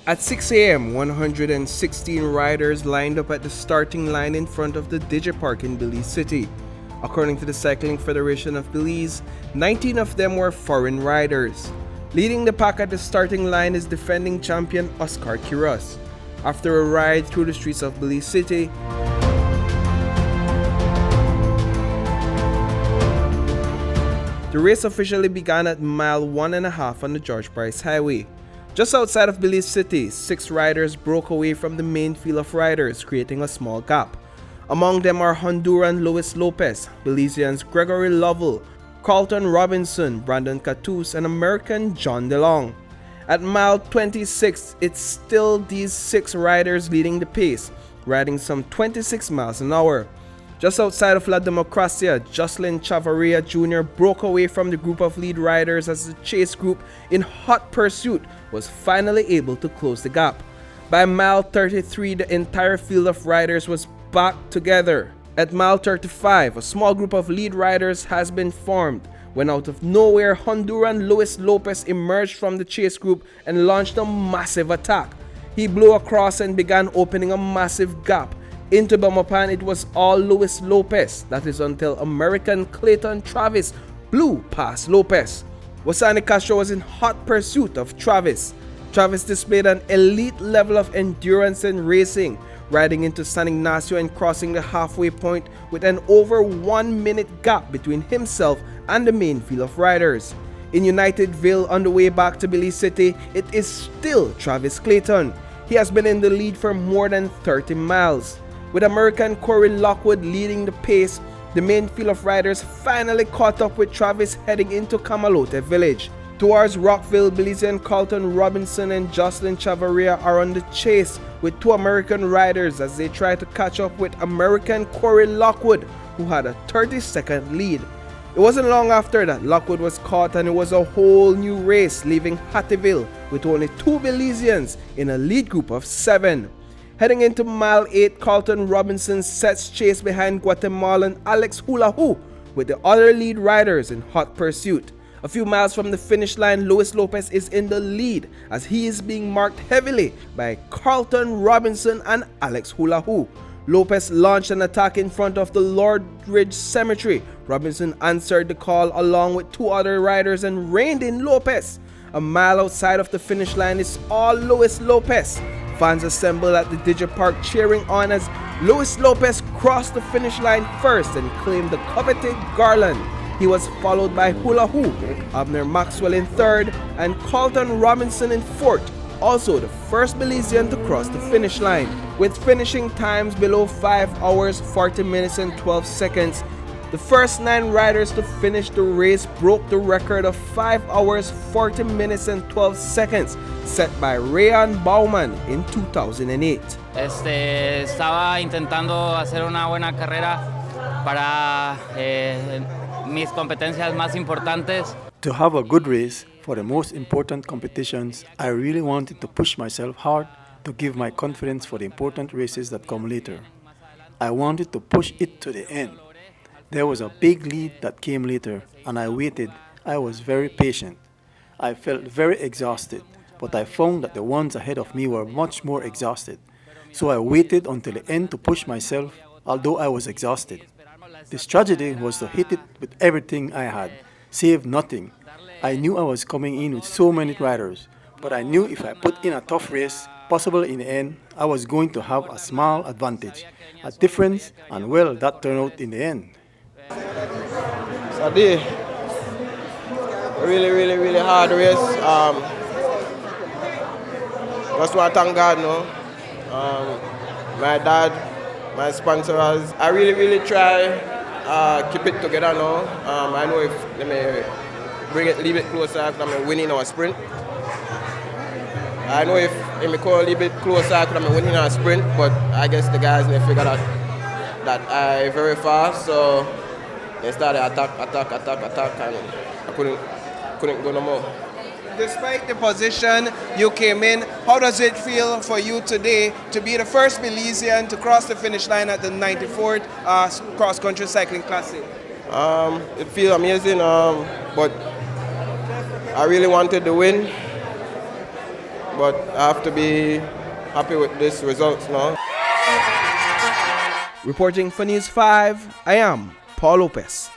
At 6 a.m., 116 riders lined up at the starting line in front of the Digipark in Belize City. According to the Cycling Federation of Belize, 19 of them were foreign riders. Leading the pack at the starting line is defending champion Oscar Quiroz. After a ride through the streets of Belize City, the race officially began at mile 1.5 on the George Price Highway. Just outside of Belize City, 6 riders broke away from the main field of riders, creating a small gap. Among them are Honduran Lopez, Belizeans Gregory Lovell, Carlton Robinson, Brandon Catus, and American John DeLong. At mile 26, it's still these 6 riders leading the pace, riding some 26 miles an hour. Just outside of La Democracia, Jocelyn Chavarria Jr. broke away from the group of lead riders as the chase group in hot pursuit was finally able to close the gap. By mile 33, the entire field of riders was back together. At mile 35, a small group of lead riders has been formed, when out of nowhere, Honduran Lopez emerged from the chase group and launched a massive attack. He blew across and began opening a massive gap. Into Belmopan, it was all Lopez. That is until American Clayton Travis blew past Lopez. Wasani Castro was in hot pursuit of Travis. Travis displayed an elite level of endurance and racing, riding into San Ignacio and crossing the halfway point with an over 1 minute gap between himself and the main field of riders. In Unitedville, on the way back to Belize City, it is still Travis Clayton. He has been in the lead for more than 30 miles. With American Corey Lockwood leading the pace, the main field of riders finally caught up with Travis heading into Camalote village. Towards Rockville, Belizean Carlton Robinson and Jocelyn Chavarria are on the chase with 2 American riders as they try to catch up with American Corey Lockwood, who had a 30-second lead. It wasn't long after that Lockwood was caught and it was a whole new race, leaving Hattieville with only 2 Belizeans in a lead group of 7. Heading into mile 8, Carlton Robinson sets chase behind Guatemalan Alex Hulahu with the other lead riders in hot pursuit. A few miles from the finish line, Lopez is in the lead as he is being marked heavily by Carlton Robinson and Alex Hulahu. Lopez launched an attack in front of the Lordridge Cemetery. Robinson answered the call along with 2 other riders and reined in Lopez. A mile outside of the finish line is all Lopez. Fans assembled at the Digipark cheering on as Lopez crossed the finish line first and claimed the coveted garland. He was followed by Hulahu, Abner Maxwell in 3rd, and Carlton Robinson in 4th, also the first Belizean to cross the finish line. With finishing times below 5 hours, 40 minutes and 12 seconds, the first 9 riders to finish the race broke the record of 5 hours, 40 minutes and 12 seconds set by Rayan Bauman in 2008. Estaba intentando hacer una buena carrera para mis competencias más importantes. To have a good race for the most important competitions, I really wanted to push myself hard to give my confidence for the important races that come later. I wanted to push it to the end. There was a big lead that came later, and I waited. I was very patient. I felt very exhausted, but I found that the ones ahead of me were much more exhausted. So I waited until the end to push myself, although I was exhausted. The strategy was to hit it with everything I had, save nothing. I knew I was coming in with so many riders, but I knew if I put in a tough race, possible in the end, I was going to have a small advantage, a difference, and well, that turned out in the end. Today, really hard race. Just want to thank God, my dad, my sponsors. I really try keep it together now. I know if let me bring it a little bit closer after I'm winning our sprint. I know if me call a little bit closer after I'm winning our sprint, but I guess the guys they figured out that I very fast, so they started attack, and I couldn't go no more. Despite the position you came in, how does it feel for you today to be the first Belizean to cross the finish line at the 94th Cross-Country Cycling Classic? It feels amazing, but I really wanted to win. but I have to be happy with this results now. Reporting for News 5, I am Paul Lopez.